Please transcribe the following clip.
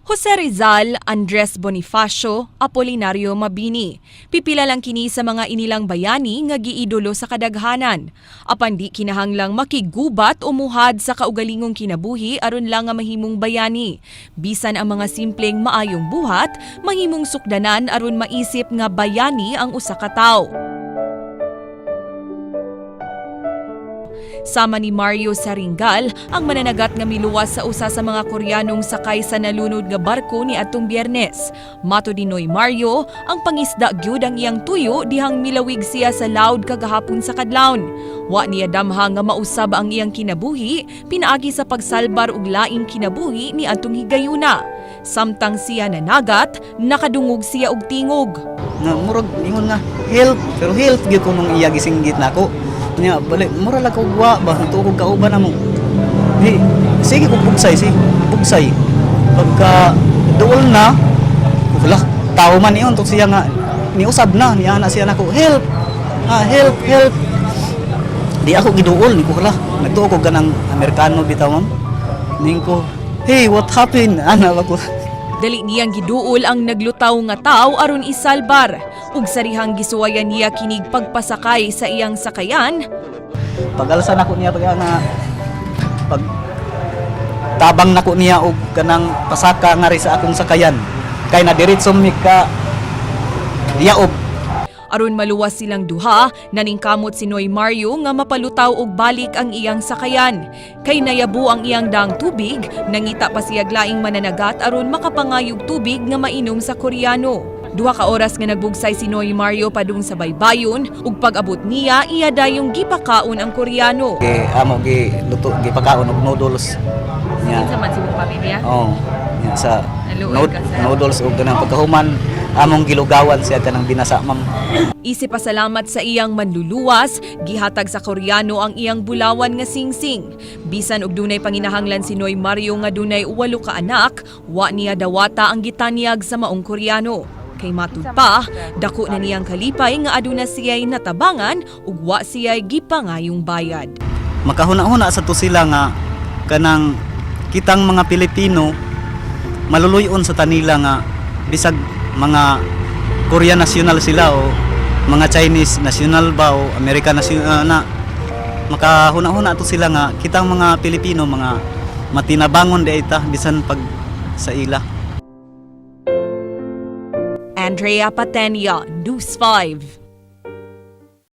Jose Rizal, Andres Bonifacio, Apolinario Mabini. Pipila lang kini sa mga inilang bayani nga giidolo sa kadaghanan. Apan di kinahanglang makigubat o muhad sa kaugalingong kinabuhi aron lang nga mahimong bayani. Bisan ang mga simpleng maayong buhat, mahimong sukdanan aron maisip nga bayani ang usa ka tawo. Sama ni Mario Saringal ang mananagat nga miluwas sa usa sa mga Koreanong sakay sa nalunod nga barko ni atong Biyernes. Mato dinoy Mario, ang pangisda gyud ang iyang tuyo dihang milawig siya sa laod kagahapon sa kadlawon. Wa niya damha nga mausab ang iyang kinabuhi, pinaagi sa pagsalbar og laing kinabuhi ni atong higayuna. Samtang siya nanagat, nakadungog siya og tingog. Nga murag ingon nga help, pero help gyud ko nung iya gisinggit nako. Nya balik mura lang ko wa ba tuog kauban namo. Di sige ko bugsay bugsay. Pagka duol na, wala tao man iyon to siya nga niusab na niya na siya nako help. Help. Di ako giduol ni ko wala. Nagtuog ko ganang Amerikano bitaw ma'am. Ning ko, hey, what happened? Ana ako. Dali niyang giduol ang naglutaw nga tawo aron isalbar. Ug sarihang gisuwayan niya kinig pagpasakay sa iyang sakayan. Pag-alsa nako niya pag tabang nako niya og kanang pasaka nga ri sa akong sakayan. Kay na diretso mi ka liaob. Aron maluwas silang duha, naningkamot si Noy Mario nga mapalutaw og balik ang iyang sakayan. Kay nayabo ang iyang daang tubig, nangita pa siya glaing mananagat aron makapangayog tubig nga mainom sa Koreano. 2 ka oras nga nagbugsay si Noy Mario padung sa baybayon ug pag-abot niya iya dayong gipakaon ang Koreano. Amo luto gipakaon og noodles. Kinsa man si mong pamilya? Oh, nya sa Naluoy ka sa- noodles og ganang pagkahuman among gilugawan siya kanang binasa ma'am. Isip pasalamat sa iyang manluluwas, gihatag sa Koreano ang iyang bulawan nga singsing. Bisan og dunay panginahanglan si Noy Mario nga dunay 8 ka anak, wa niya dawata ang gitanyag sa maong Koreano. Kay matud pa, dako na niyang kalipay nga aduna siya'y natabangan ug wa siya'y gipangayong bayad. Makahuna-huna sa to sila nga kanang kitang mga Pilipino maluluyon sa tanila nga bisag mga Korean national sila o mga Chinese national ba o American national na makahuna-huna to sila nga kitang mga Pilipino mga matinabangon di ita bisan pag sa ila. Andrea Patenia, News 5.